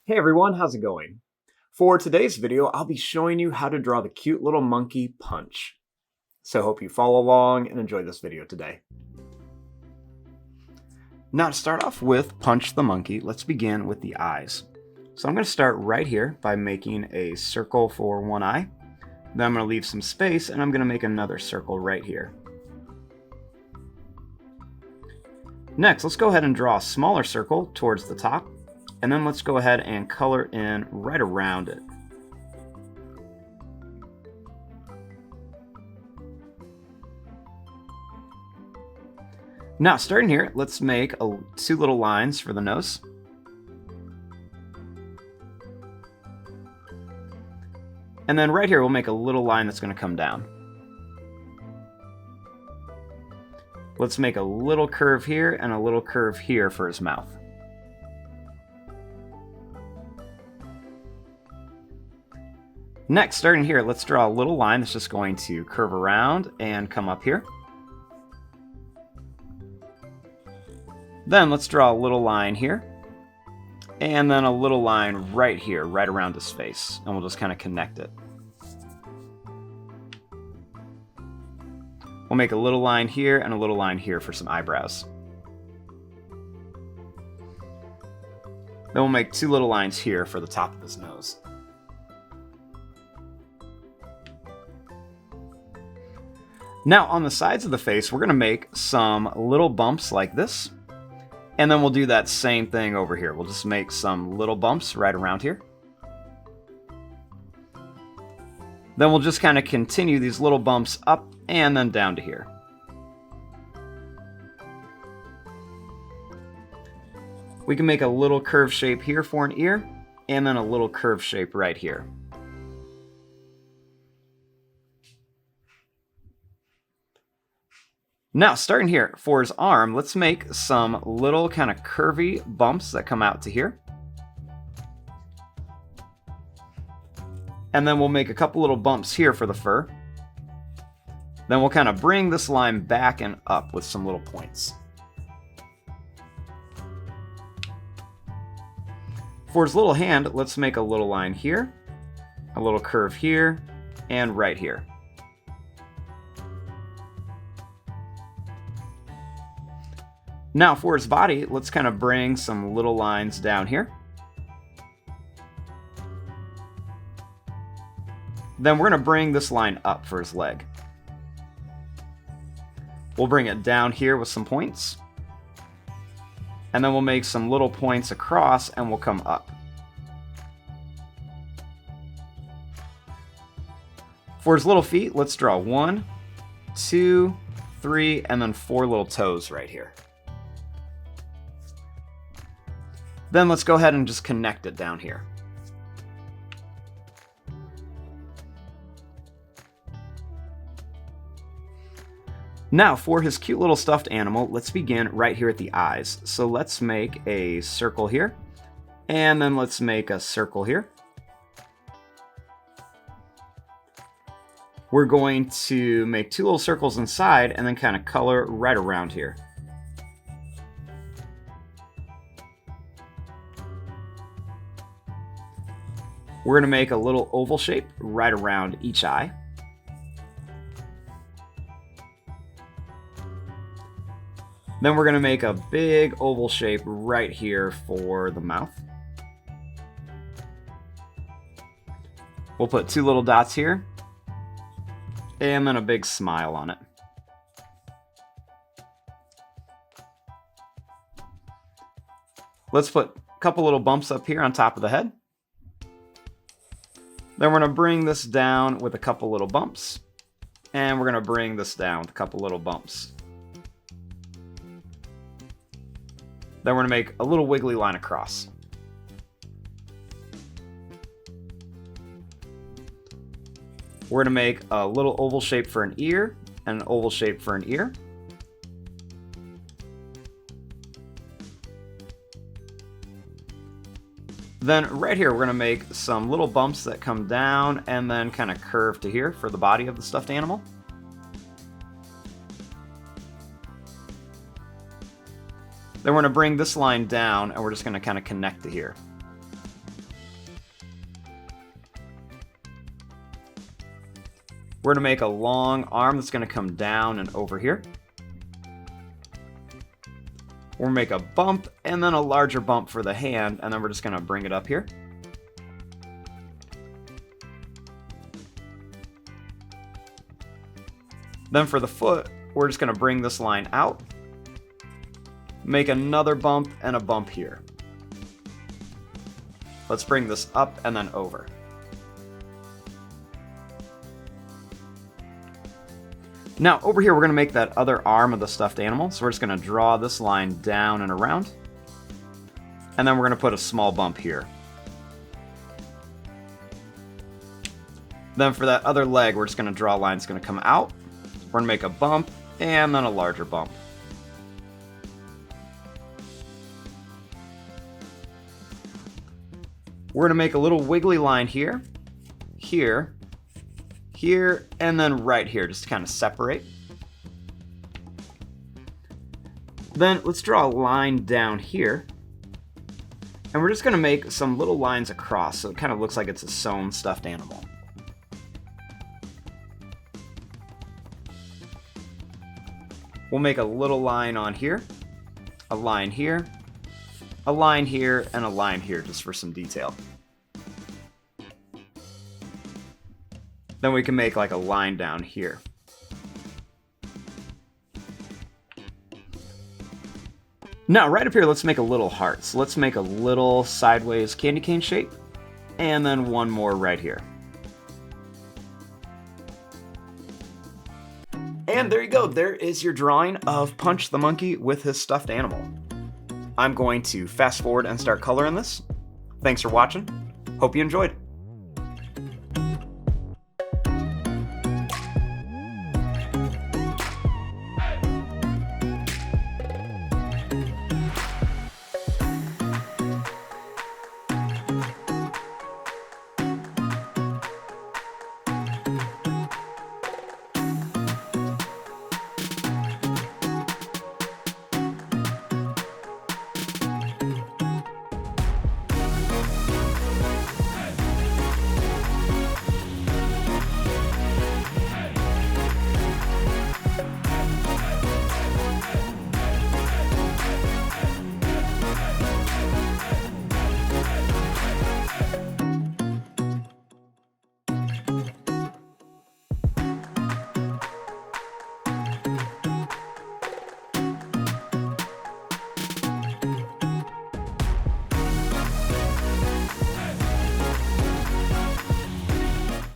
Hey everyone, how's it going? For today's video, I'll be showing you how to draw the cute little monkey Punch. So hope you follow along and enjoy this video today. Now to start off with Punch the monkey, let's begin with the eyes. So I'm going to start right here by making a circle for one eye. Then I'm going to leave some space and I'm going to make another circle right here. Next, let's go ahead and draw a smaller circle towards the top. And then let's go ahead and color in right around it. Now, starting here, let's make two little lines for the nose. And then right here, we'll make a little line that's going to come down. Let's make a little curve here and a little curve here for his mouth. Next, starting here, let's draw a little line that's just going to curve around and come up here. Then let's draw a little line here, and then a little line right here, right around his face, and we'll just kind of connect it. We'll make a little line here and a little line here for some eyebrows. Then we'll make two little lines here for the top of his nose. Now on the sides of the face, we're going to make some little bumps like this. And then we'll do that same thing over here. We'll just make some little bumps right around here. Then we'll just kind of continue these little bumps up and then down to here. We can make a little curve shape here for an ear, and then a little curve shape right here. Now, starting here, for his arm, let's make some little kind of curvy bumps that come out to here. And then we'll make a couple little bumps here for the fur. Then we'll kind of bring this line back and up with some little points. For his little hand, let's make a little line here, a little curve here, and right here. Now for his body, let's kind of bring some little lines down here. Then we're going to bring this line up for his leg. We'll bring it down here with some points. And then we'll make some little points across and we'll come up. For his little feet, let's draw 1, 2, 3, and then 4 little toes right here. Then let's go ahead and just connect it down here. Now for his cute little stuffed animal, let's begin right here at the eyes. So let's make a circle here, and then let's make a circle here. We're going to make 2 little circles inside and then kind of color right around here. We're going to make a little oval shape right around each eye. Then we're going to make a big oval shape right here for the mouth. We'll put 2 little dots here, and then a big smile on it. Let's put a couple little bumps up here on top of the head. Then we're going to bring this down with a couple little bumps. And we're going to bring this down with a couple little bumps. Then we're going to make a little wiggly line across. We're going to make a little oval shape for an ear and an oval shape for an ear. Then right here, we're going to make some little bumps that come down and then kind of curve to here for the body of the stuffed animal. Then we're going to bring this line down and we're just going to kind of connect to here. We're going to make a long arm that's going to come down and over here. We'll make a bump and then a larger bump for the hand, and then we're just going to bring it up here. Then for the foot, we're just going to bring this line out, make another bump and a bump here. Let's bring this up and then over. Now over here we're going to make that other arm of the stuffed animal, so we're just going to draw this line down and around, and then we're going to put a small bump here. Then for that other leg we're just going to draw a line that's going to come out, we're going to make a bump and then a larger bump. We're going to make a little wiggly line here, here, here, and then right here, just to kind of separate. Then let's draw a line down here, and we're just going to make some little lines across so it kind of looks like it's a sewn stuffed animal. We'll make a little line on here, a line here, a line here, and a line here just for some detail. Then we can make like a line down here. Now right up here, let's make a little heart. So let's make a little sideways candy cane shape, and then one more right here. And there you go, there is your drawing of Punch the Monkey with his stuffed animal. I'm going to fast forward and start coloring this. Thanks for watching. Hope you enjoyed.